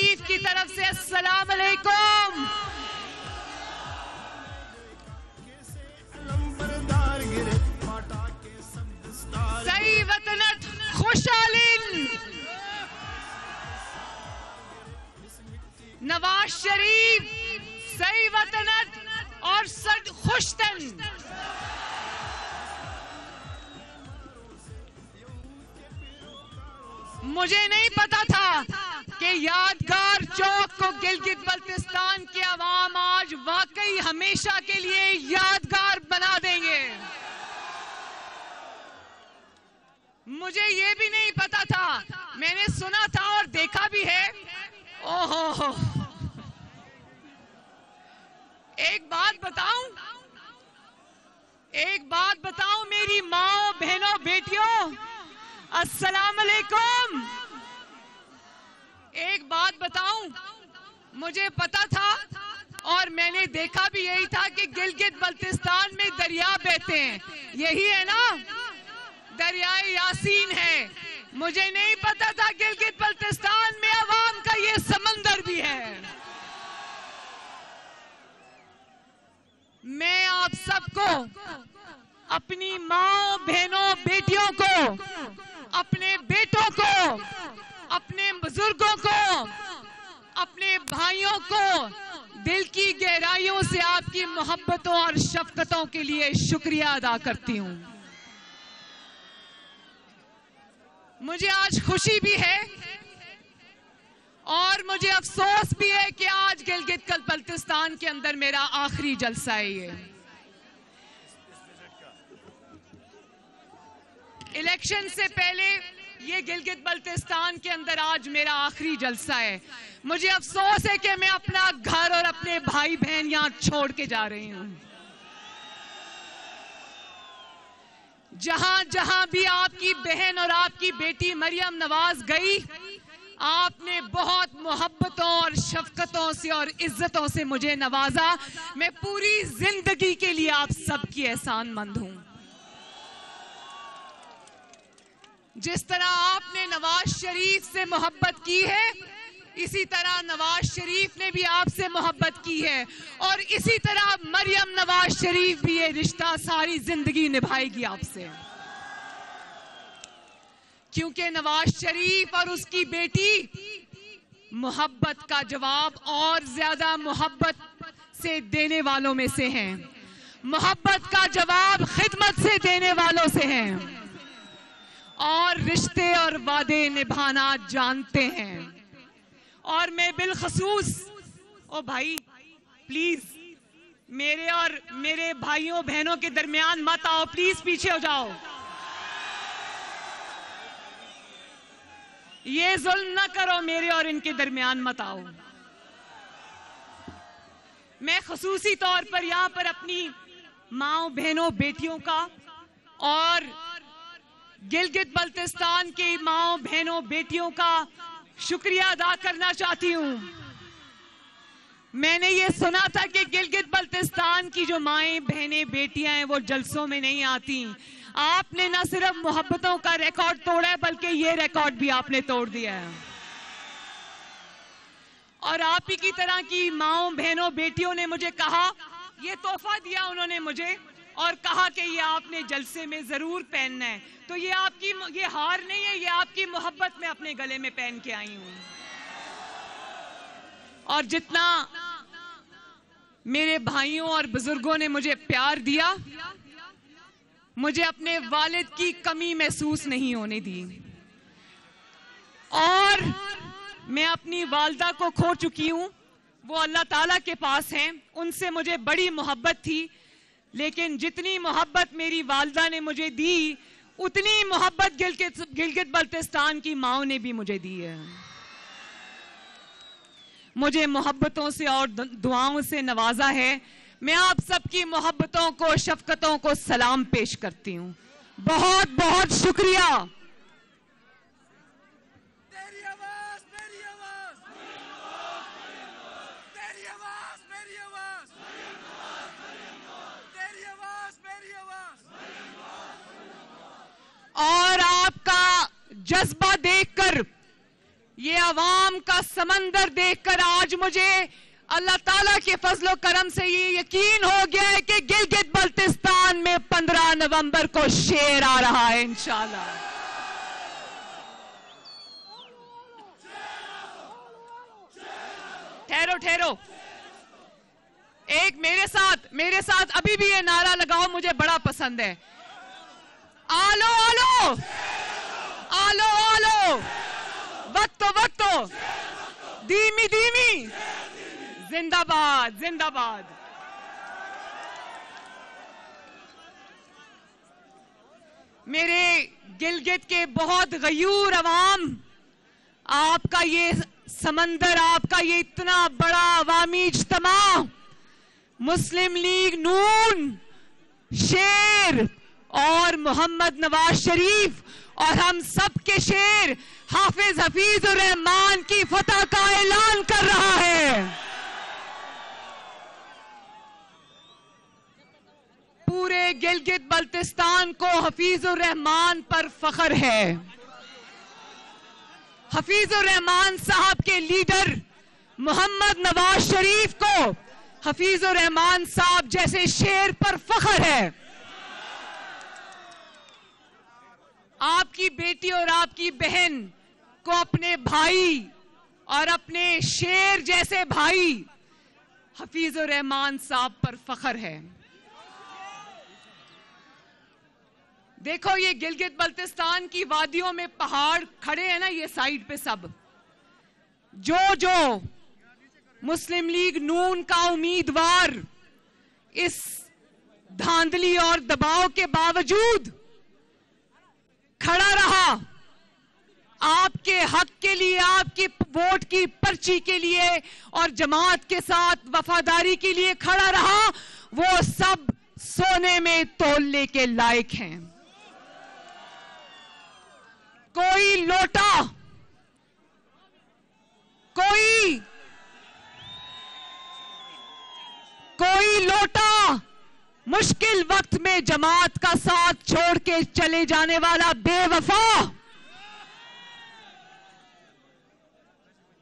शरीफ की तरफ से अस्सलाम अलैकुम। सही वतनत खुशालिन नवाज शरीफ सही वतनत और सद खुशतन। मुझे नहीं पता था कि यादगार चौक को गिलगित बल्तिस्तान के अवाम आज वाकई हमेशा के लिए यादगार बना देंगे। मुझे ये भी नहीं पता था, मैंने सुना था और देखा भी है। ओहो, एक बात बताऊं मेरी माओ बहनों बेटियों, अस्सलाम अलैकुम। एक बात बताऊं, मुझे पता था और मैंने देखा भी यही था कि गिलगित बल्तिस्तान में दरिया बहते हैं, यही है ना, दरियाए यासीन है। मुझे नहीं पता था गिलगित बल्तिस्तान में अवाम का ये समंदर भी है। मैं आप सबको, अपनी माओ बहनों बेटियों को, अपने बेटों को, अपने बुजुर्गों को, अपने भाइयों को दिल की गहराइयों से आपकी मोहब्बतों और शफकतों के लिए शुक्रिया अदा करती हूं। मुझे आज खुशी भी है और मुझे अफसोस भी है कि आज गिलगित बल्तिस्तान के अंदर मेरा आखिरी जलसा है। ये इलेक्शन से पहले ये गिलगित बल्तिस्तान के अंदर आज मेरा आखिरी जलसा है। मुझे अफसोस है कि मैं अपना घर और अपने भाई बहन यहां छोड़ के जा रही हूं। जहां जहां भी आपकी बहन और आपकी बेटी मरियम नवाज गई, आपने बहुत मोहब्बतों और शफकतों से और इज्जतों से मुझे नवाजा। मैं पूरी जिंदगी के लिए आप सबकी एहसानमंद हूं। जिस तरह आपने नवाज शरीफ से मोहब्बत की है, इसी तरह नवाज शरीफ ने भी आपसे मोहब्बत की है और इसी तरह मरियम नवाज शरीफ भी ये रिश्ता सारी जिंदगी निभाएगी आपसे। क्योंकि नवाज शरीफ और उसकी बेटी मोहब्बत का जवाब और ज्यादा मोहब्बत से देने वालों में से हैं। मोहब्बत का जवाब खिदमत से देने वालों से हैं और रिश्ते और वादे निभाना जानते हैं। और मैं बिलखसूस, ओ भाई प्लीज मेरे और मेरे भाइयों बहनों के दरमियान मत आओ, प्लीज पीछे हो जाओ। ये जुल्म ना करो, मेरे और इनके दरमियान मत आओ। मैं खसूसी तौर पर यहां पर अपनी माओ बहनों बेटियों का और गिलगित बल्तिस्तान की माओ बहनों बेटियों का शुक्रिया अदा करना चाहती हूं। मैंने ये सुना था कि गिलगित बल्तिस्तान की जो माएं बहनें बेटियां हैं वो जलसों में नहीं आती। आपने न सिर्फ मोहब्बतों का रिकॉर्ड तोड़ा है बल्कि ये रिकॉर्ड भी आपने तोड़ दिया है। और आप ही की तरह की माओ बहनों बेटियों ने मुझे कहा, ये तोहफा दिया उन्होंने मुझे और कहा कि ये आपने जलसे में जरूर पहनना है। तो ये आपकी, ये हार नहीं है, ये आपकी मोहब्बत में अपने गले में पहन के आई हूं। और जितना मेरे भाइयों और बुजुर्गों ने मुझे प्यार दिया, मुझे अपने वालिद की कमी महसूस नहीं होने दी। और मैं अपनी वालदा को खो चुकी हूं, वो अल्लाह ताला के पास हैं, उनसे मुझे बड़ी मोहब्बत थी। लेकिन जितनी मोहब्बत मेरी वालदा ने मुझे दी, उतनी मोहब्बत गिलगित बल्तिस्तान की माओ ने भी मुझे दी है। मुझे मोहब्बतों से और दुआओं से नवाजा है। मैं आप सबकी मोहब्बतों को, शफकतों को सलाम पेश करती हूं। बहुत बहुत शुक्रिया। तेरी आवाज, मेरी आवाज, तेरी आवाज, मेरी आवाज, तेरी आवाज, मेरी आवाज। और आपका जज्बा देखकर ये अवाम का समंदर देखकर आज मुझे अल्लाह ताला के फजलो करम से ये यकीन हो गया है कि गिलगित बल्तिस्तान में 15 नवंबर को शेर आ रहा है इंशाल्लाह। ठहरो ठहरो, एक मेरे साथ अभी भी ये नारा लगाओ, मुझे बड़ा पसंद है। आलो आलो आलो आलो, वक्तो वक्तो, धीमी धीमी, जिंदाबाद जिंदाबाद। मेरे गिलगित के बहुत गयूर अवाम, आपका ये समंदर, आपका ये इतना बड़ा अवामी इज्तिमा, मुस्लिम लीग नून, शेर और मोहम्मद नवाज शरीफ और हम सब के शेर हफीजुर रहमान की फतह का ऐलान कर रहा है। पूरे गिलगित बल्तिस्तान को हफीजुर रहमान पर फख्र है। हफीजुर रहमान साहब के लीडर मोहम्मद नवाज शरीफ को हफीजुर रहमान साहब जैसे शेर पर फख्र है। आपकी बेटी और आपकी बहन को अपने भाई और अपने शेर जैसे भाई हफीजुर रहमान साहब पर फख्र है। देखो ये गिलगित बल्तिस्तान की वादियों में पहाड़ खड़े हैं ना, ये साइड पे सब जो मुस्लिम लीग नून का उम्मीदवार इस धांधली और दबाव के बावजूद खड़ा रहा, आपके हक के लिए, आपकी वोट की पर्ची के लिए और जमात के साथ वफादारी के लिए खड़ा रहा, वो सब सोने में तोलने के लायक हैं। कोई लोटा, कोई लोटा मुश्किल वक्त में जमात का साथ छोड़ के चले जाने वाला बेवफा,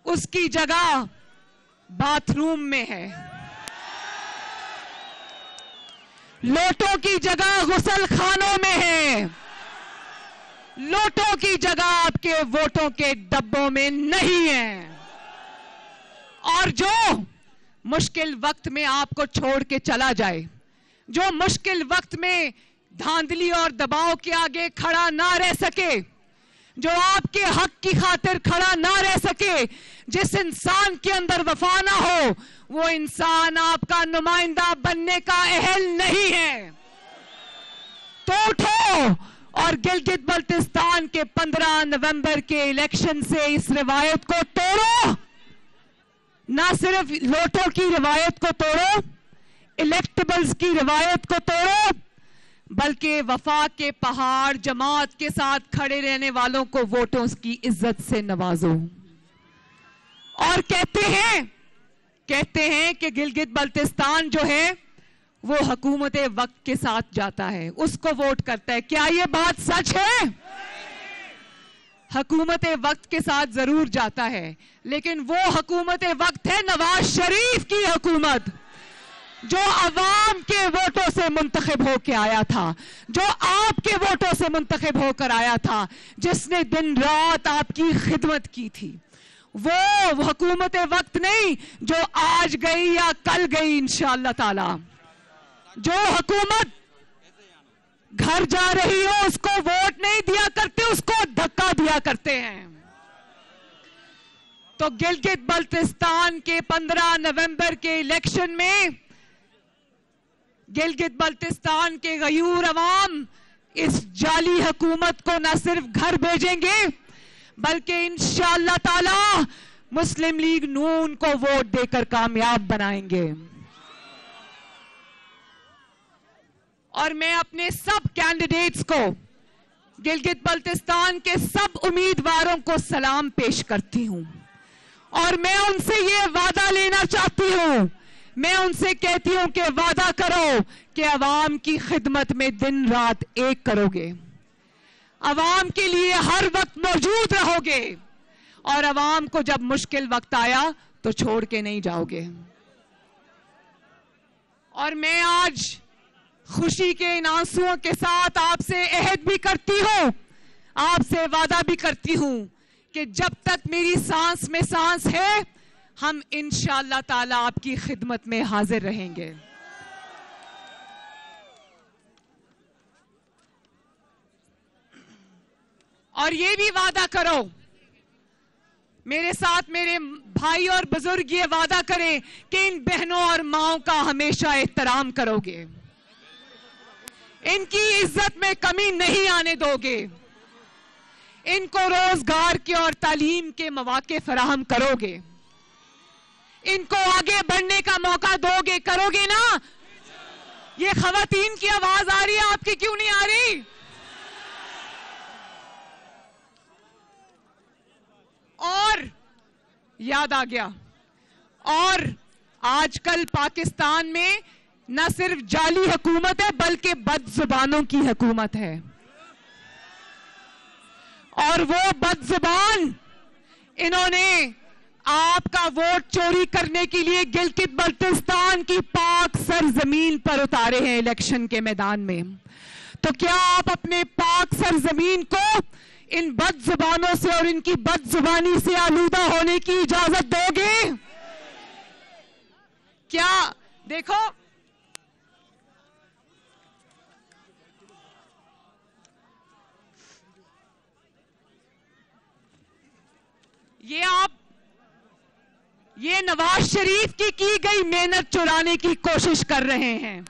उसकी जगह बाथरूम में है। लोटों की जगह गुसल खानों में है। लोटों की जगह आपके वोटों के डब्बों में नहीं है। और जो मुश्किल वक्त में आपको छोड़ के चला जाए, जो मुश्किल वक्त में धांधली और दबाव के आगे खड़ा ना रह सके, जो आपके हक की खातिर खड़ा ना रह सके, जिस इंसान के अंदर वफा ना हो, वो इंसान आपका नुमाइंदा बनने का अहल नहीं है। तो उठो और गिलगित बल्तिस्तान के 15 नवंबर के इलेक्शन से इस रिवायत को तोड़ो। ना सिर्फ लोटों की रिवायत को तोड़ो, इलेक्टेबल्स की रिवायत को तोड़ो, बल्कि वफा के पहाड़ जमात के साथ खड़े रहने वालों को वोटों की इज्जत से नवाजो। और कहते हैं कि गिलगित बल्तिस्तान जो है वो हुकूमत वक्त के साथ जाता है, उसको वोट करता है। क्या ये बात सच है? हुकूमत वक्त के साथ जरूर जाता है, लेकिन वो हुकूमत वक्त है नवाज शरीफ की हुकूमत, जो अवाम के वोटों से मुंतखब होकर आया था, जो आपके वोटों से मुंतखब होकर आया था, जिसने दिन रात आपकी खिदमत की थी। वो हुकूमत वक्त नहीं जो आज गई या कल गई इंशाअल्लाह ताला। जो हुकूमत घर जा रही हो उसको वोट नहीं दिया करते, उसको धक्का दिया करते हैं। तो गिलगित बल्तिस्तान के 15 नवंबर के इलेक्शन में गिलगित बल्तिस्तान के गयूर अवाम इस जाली हुकूमत को न सिर्फ घर भेजेंगे, बल्कि इंशाअल्लाह ताला मुस्लिम लीग नून को वोट देकर कामयाब बनाएंगे। और मैं अपने सब कैंडिडेट्स को, गिलगित बल्तिस्तान के सब उम्मीदवारों को सलाम पेश करती हूं और मैं उनसे ये वादा लेना चाहती हूं, मैं उनसे कहती हूं कि वादा करो कि अवाम की खिदमत में दिन रात एक करोगे, अवाम के लिए हर वक्त मौजूद रहोगे और अवाम को जब मुश्किल वक्त आया तो छोड़ के नहीं जाओगे। और मैं आज खुशी के इन आंसुओं के साथ आपसे अहद भी करती हूं, आपसे वादा भी करती हूं कि जब तक मेरी सांस में सांस है हम इंशाअल्लाह ताला आपकी खिदमत में हाजिर रहेंगे। और ये भी वादा करो मेरे साथ, मेरे भाई और बुजुर्ग ये वादा करें कि इन बहनों और माओं का हमेशा एहतराम करोगे, इनकी इज्जत में कमी नहीं आने दोगे, इनको रोजगार के और तालीम के मौके फराहम करोगे, इनको आगे बढ़ने का मौका दोगे, करोगे ना? ये खवातीन की आवाज आ रही है, आपकी क्यों नहीं आ रही? और याद आ गया, और आजकल पाकिस्तान में न सिर्फ जाली हुकूमत है बल्कि बदजुबानों की हुकूमत है। और वो बदजुबान इन्होंने आपका वोट चोरी करने के लिए गिलगित बल्तिस्तान की पाक सरजमीन पर उतारे हैं इलेक्शन के मैदान में। तो क्या आप अपने पाक सरजमीन को इन बदजुबानों से और इनकी बदजुबानी से आलूदा होने की इजाजत दोगे? क्या देखो, ये नवाज शरीफ की गई मेहनत चुराने की कोशिश कर रहे हैं।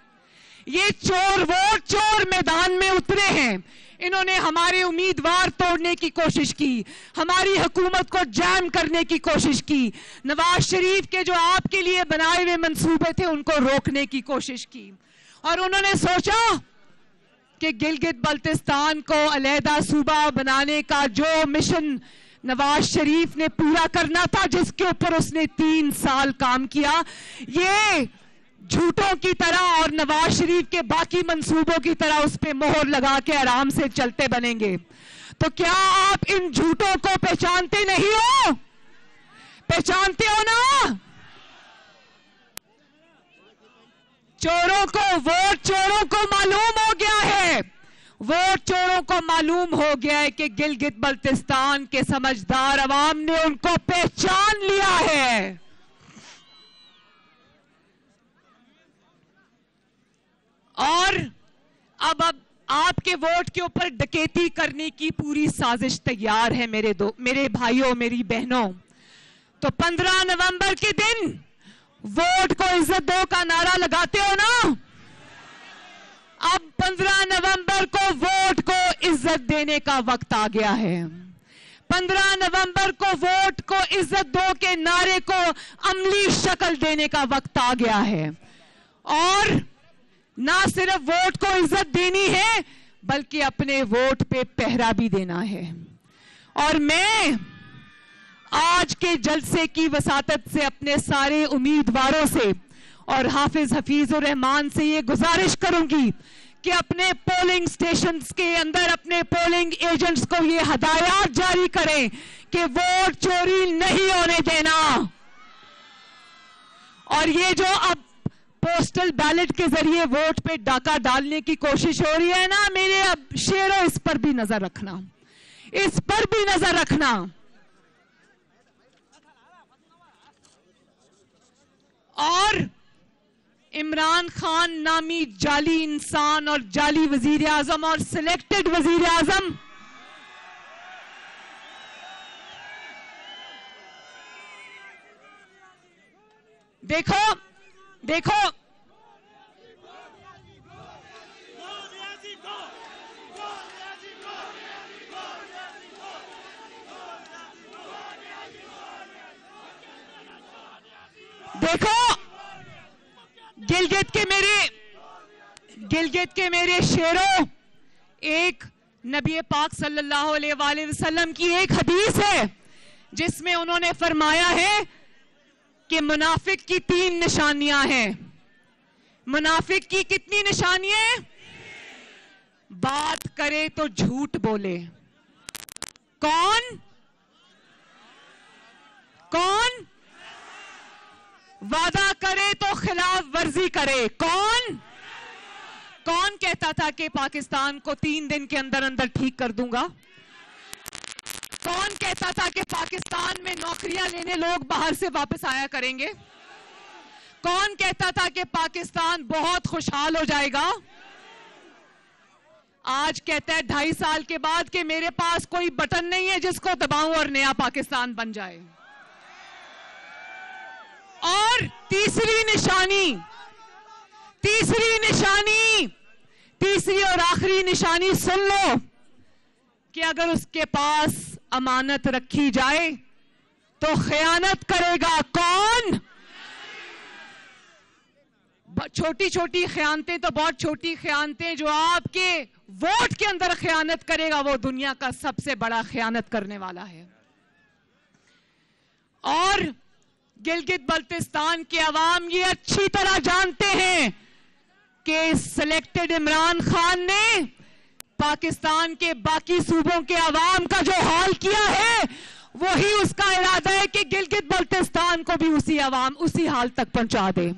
ये चोर वोट चोर मैदान में उतरे हैं। इन्होंने हमारे उम्मीदवार तोड़ने की कोशिश की, हमारी हुकूमत को जैम करने की कोशिश की, नवाज शरीफ के जो आपके लिए बनाए हुए मंसूबे थे उनको रोकने की कोशिश की। और उन्होंने सोचा कि गिलगित बल्तिस्तान को अलहदा सूबा बनाने का जो मिशन नवाज शरीफ ने पूरा करना था, जिसके ऊपर उसने 3 साल काम किया, ये झूठों की तरह और नवाज शरीफ के बाकी मंसूबों की तरह उस पे मोहर लगा के आराम से चलते बनेंगे। तो क्या आप इन झूठों को पहचानते नहीं हो? पहचानते हो ना? चोरों को, वोट चोरों को मालूम हो गया है, वोट चोरों को मालूम हो गया है कि गिलगित बल्तिस्तान के समझदार अवाम ने उनको पहचान लिया है। और अब आपके वोट के ऊपर डकैती करने की पूरी साजिश तैयार है मेरे भाइयों, मेरी बहनों। तो 15 नवंबर के दिन वोट को इज्जत दो का नारा लगाते हो ना? अब 15 नवंबर को वोट को इज्जत देने का वक्त आ गया है। 15 नवंबर को वोट को इज्जत दो के नारे को अमली शक्ल देने का वक्त आ गया है। और ना सिर्फ वोट को इज्जत देनी है बल्कि अपने वोट पे पहरा भी देना है। और मैं आज के जलसे की वसातत से अपने सारे उम्मीदवारों से और हाफिज हफीजुर रहमान से ये गुजारिश करूंगी कि अपने पोलिंग स्टेशंस के अंदर अपने पोलिंग एजेंट्स को ये हदायत जारी करें कि वोट चोरी नहीं होने देना। और ये जो अब पोस्टल बैलेट के जरिए वोट पे डाका डालने की कोशिश हो रही है ना, मेरे अब शेरों, इस पर भी नजर रखना, इस पर भी नजर रखना। और इमरान खान नामी जाली इंसान और जाली वजीर आजम और सिलेक्टेड वजीर आजम देखो देखो देखो गिलगित के मेरे शेरों, एक नबी पाक सल्लल्लाहु अलैहि वसल्लम की एक हदीस है जिसमें उन्होंने फरमाया है कि मुनाफिक की 3 निशानियां हैं। मुनाफिक की कितनी निशानियां हैं? बात करे तो झूठ बोले। कौन? कौन वादा करे तो खिलाफ वर्जी करे? कौन कहता था कि पाकिस्तान को 3 दिन के अंदर अंदर ठीक कर दूंगा? कौन कहता था कि पाकिस्तान में नौकरियां लेने लोग बाहर से वापस आया करेंगे? कौन कहता था कि पाकिस्तान बहुत खुशहाल हो जाएगा? आज कहता है 2.5 साल के बाद कि मेरे पास कोई बटन नहीं है जिसको दबाऊं और नया पाकिस्तान बन जाए। और तीसरी और आखिरी निशानी सुन लो कि अगर उसके पास अमानत रखी जाए तो खयानत करेगा कौन? छोटी छोटी खयानतें तो बहुत छोटी खयानतें, जो आपके वोट के अंदर खयानत करेगा वो दुनिया का सबसे बड़ा खयानत करने वाला है। और गिलगित बल्तिस्तान के अवाम ये अच्छी तरह जानते हैं कि सिलेक्टेड इमरान खान ने पाकिस्तान के बाकी सूबों के अवाम का जो हाल किया है वही उसका इरादा है कि गिलगित बल्तिस्तान को भी उसी हाल तक पहुंचा दे।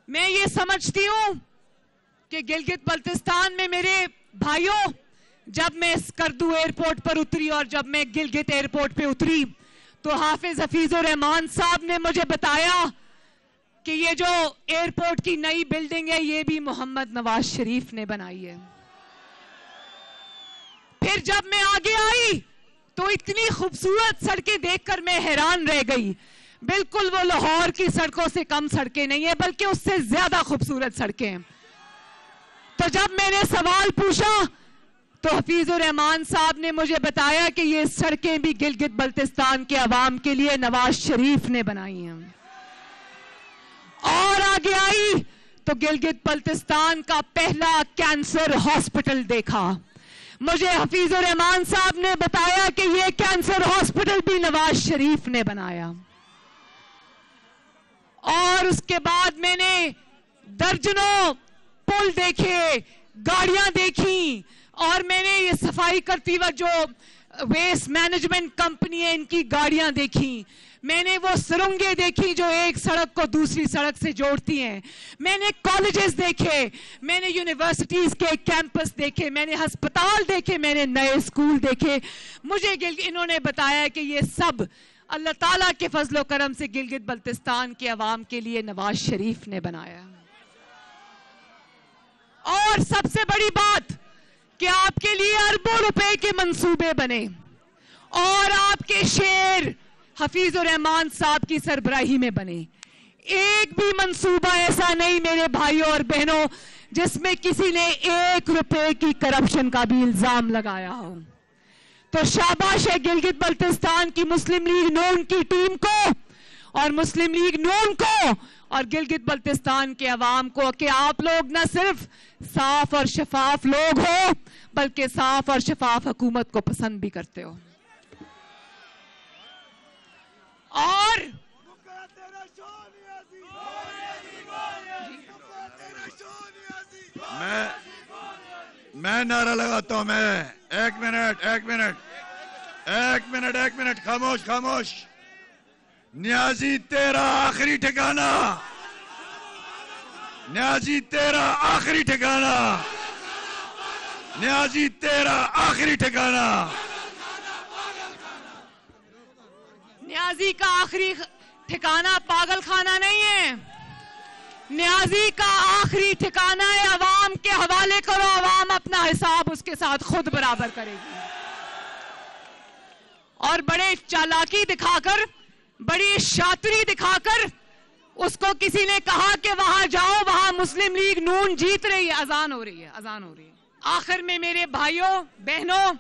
मैं ये समझती हूं कि गिलगित बल्तिस्तान में मेरे भाइयों, जब मैं स्कर्दू एयरपोर्ट पर उतरी और जब मैं गिलगित एयरपोर्ट पे उतरी तो हाफिज हफीजुर रहमान साहब ने मुझे बताया कि ये जो एयरपोर्ट की नई बिल्डिंग है ये भी मोहम्मद नवाज शरीफ ने बनाई है। फिर जब मैं आगे आई तो इतनी खूबसूरत सड़कें देखकर मैं हैरान रह गई। बिल्कुल वो लाहौर की सड़कों से कम सड़कें नहीं है, बल्कि उससे ज्यादा खूबसूरत सड़कें हैं। तो जब मैंने सवाल पूछा तो हफीजुर रहमान साहब ने मुझे बताया कि ये सड़कें भी गिलगित बल्तिस्तान के अवाम के लिए नवाज शरीफ ने बनाई हैं। और आगे आई तो गिलगित बल्तिस्तान का पहला कैंसर हॉस्पिटल देखा। मुझे हफीजुर रहमान साहब ने बताया कि ये कैंसर हॉस्पिटल भी नवाज शरीफ ने बनाया। और उसके बाद मैंने दर्जनों पुल देखे, गाड़ियां देखी, और मैंने ये सफाई करती वक्त जो वेस्ट मैनेजमेंट कंपनी है इनकी गाड़ियां देखी। मैंने वो सुरंगें देखी जो एक सड़क को दूसरी सड़क से जोड़ती हैं। मैंने कॉलेजेस देखे, मैंने यूनिवर्सिटीज के कैंपस देखे, मैंने अस्पताल देखे, मैंने नए स्कूल देखे। मुझे इन्होंने बताया कि ये सब अल्लाह ताला के फजलो करम से गिलगित बल्तिस्तान के अवाम के लिए नवाज शरीफ ने बनाया। और सबसे बड़ी बात कि आपके लिए अरबों रुपए के मंसूबे बने और आपके शेर हफीजुर रहमान साहब की सरबराही में बने। एक भी मंसूबा ऐसा नहीं मेरे भाइयों और बहनों जिसमें किसी ने 1 रुपए की करप्शन का भी इल्जाम लगाया हो। तो शाबाश है गिलगित बल्तिस्तान की मुस्लिम लीग नून की टीम को और मुस्लिम लीग नून को और गिलगित बल्तिस्तान के अवाम को कि आप लोग न सिर्फ साफ और शफाफ लोग हो बल्कि साफ और शफाफ हुकूमत को पसंद भी करते हो। और मैं नारा लगाता हूं। मैं एक मिनट खामोश। न्याजी तेरा आखिरी ठिकाना, न्याजी तेरा आखिरी ठिकाना, न्याजी तेरा आखिरी ठिकाना। न्याजी का आखिरी ठिकाना पागल खाना नहीं है। न्याजी का आखिरी ठिकाना है अवाम के हवाले करो, अवाम अपना हिसाब उसके साथ खुद बराबर करेगी। और बड़े चालाकी दिखाकर, बड़ी शातिरी दिखाकर उसको किसी ने कहा कि वहां जाओ, वहां मुस्लिम लीग नून जीत रही है। अजान हो रही है। आखिर में मेरे भाइयों बहनों,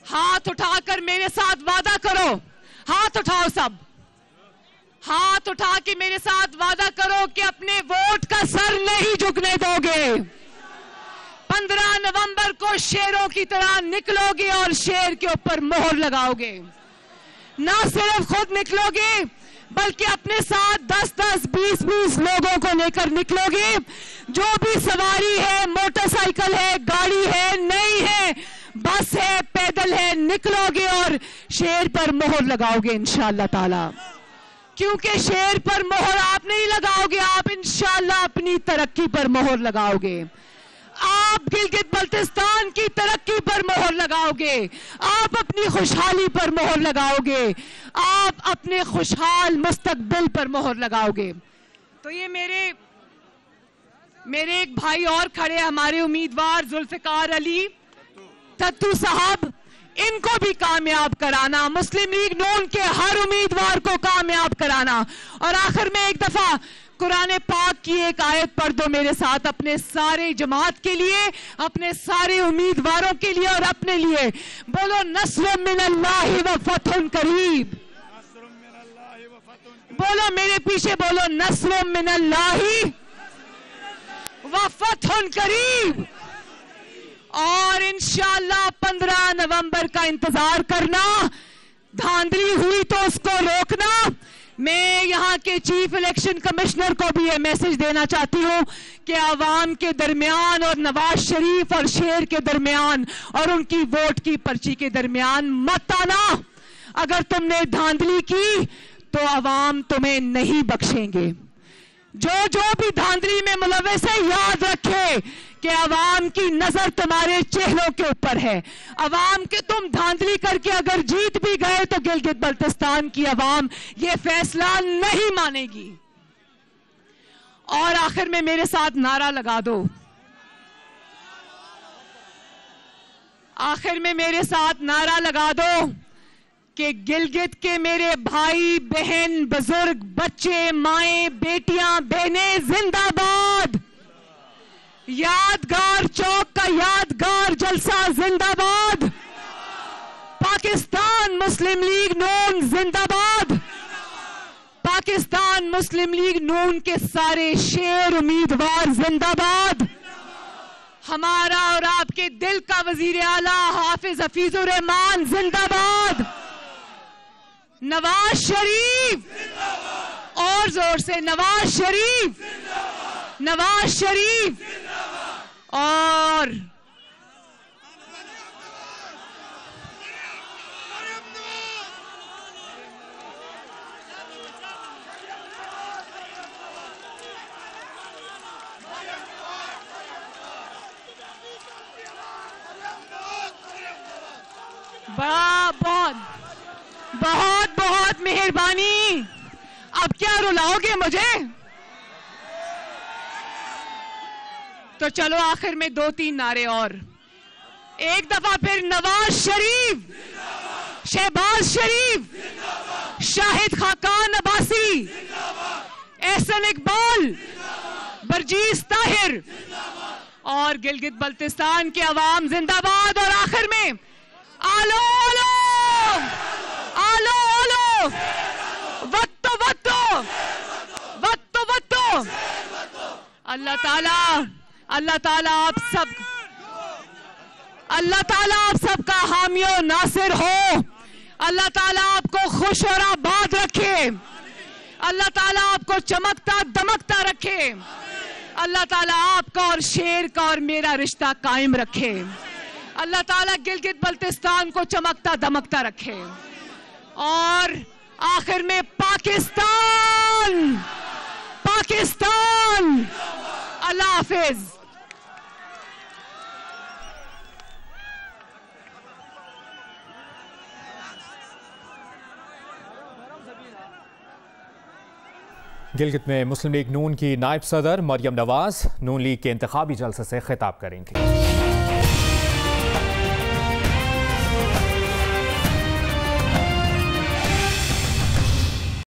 हाथ उठाकर मेरे साथ वादा करो। हाथ उठाओ, सब हाथ उठा के मेरे साथ वादा करो कि अपने वोट का सर नहीं झुकने दोगे। 15 नवंबर को शेरों की तरह निकलोगे और शेर के ऊपर मोहर लगाओगे। ना सिर्फ खुद निकलोगे बल्कि अपने साथ 10-10, 20-20 लोगों को लेकर निकलोगे। जो भी सवारी है, मोटरसाइकिल है, गाड़ी है, नहीं है, बस है, पैदल है, निकलोगे और शेर पर मोहर लगाओगे इंशाअल्लाह ताला, क्योंकि शेर पर मोहर आप नहीं लगाओगे, आप इंशाअल्लाह अपनी तरक्की पर मोहर लगाओगे, आप गिलगित बल्तिस्तान की तरक्की पर मोहर लगाओगे, आप अपनी खुशहाली पर मोहर लगाओगे, आप अपने खुशहाल मुस्तकबिल पर मोहर लगाओगे। तो ये मेरे एक भाई और खड़े, हमारे उम्मीदवार जुल्फिकार अली तत्तू साहब, इनको भी कामयाब कराना, मुस्लिम लीग नून के हर उम्मीदवार को कामयाब कराना। और आखिर में एक दफा कुरान पाक की एक आयत पढ़ दो मेरे साथ, अपने सारे जमात के लिए, अपने सारे उम्मीदवारों के लिए और अपने लिए। बोलो नस्रुम मिनल्लाहि व फतहुन करीब। बोलो मेरे पीछे, बोलो नस्रुम मिनल्लाहि व फतहुन करीब। और इंशाअल्लाह 15 नवंबर का इंतजार करना, धांधली हुई तो उसको रोकना। मैं यहाँ के चीफ इलेक्शन कमिश्नर को भी ये मैसेज देना चाहती हूँ कि आवाम के दरमियान और नवाज शरीफ और शेर के दरमियान और उनकी वोट की पर्ची के दरमियान मत आना। अगर तुमने धांधली की तो आवाम तुम्हें नहीं बख्शेंगे। जो भी धांधली में मुलव्वस है, याद रखे कि आवाम की नजर तुम्हारे चेहरों के ऊपर है। आवाम के तुम धांधली करके अगर जीत भी गए तो गिलगित बल्तिस्तान की आवाम ये फैसला नहीं मानेगी। और आखिर में मेरे साथ नारा लगा दो, आखिर में मेरे साथ नारा लगा दो कि गिलगित के मेरे भाई बहन, बुजुर्ग, बच्चे, माएं, बेटियां, बहनें जिंदाबाद। यादगार चौक का यादगार जलसा जिंदाबाद। पाकिस्तान मुस्लिम लीग नून जिंदाबाद। पाकिस्तान मुस्लिम लीग नून के सारे शेर उम्मीदवार जिंदाबाद। हमारा और आपके दिल का वजीर आला हाफिज हफीजुर रहमान जिंदाबाद। नवाज शरीफ, और जोर से नवाज शरीफ, नवाज शरीफ। और बहुत बहुत मेहरबानी। अब क्या रुलाओगे मुझे? तो चलो आखिर में 2-3 नारे और। एक दफा फिर नवाज शरीफ, शहबाज शरीफ, शाहिद खाकान अब्बासी, एहसन इकबाल, बरजीस ताहिर और गिलगित बल्तिस्तान के अवाम जिंदाबाद। और आखिर में आलो आलो आलो आलो, वत्तो वत्तो वत्तो वत्तो। अल्लाह ताला आप सबका हामी और नासिर हो। अल्लाह ताला आपको खुश और आबाद रखे। अल्लाह ताला आपको चमकता दमकता रखे। अल्लाह ताला आपका और शेर का और मेरा रिश्ता कायम रखे। अल्लाह ताला गिलगित बल्तिस्तान को चमकता दमकता रखे। और आखिर में पाकिस्तान, पाकिस्तान। अल्लाह हाफिज। गिलगित में मुस्लिम लीग नून की नायब सदर मरियम नवाज नून लीग के इंतखाबी जलसे से खिताब करेंगी।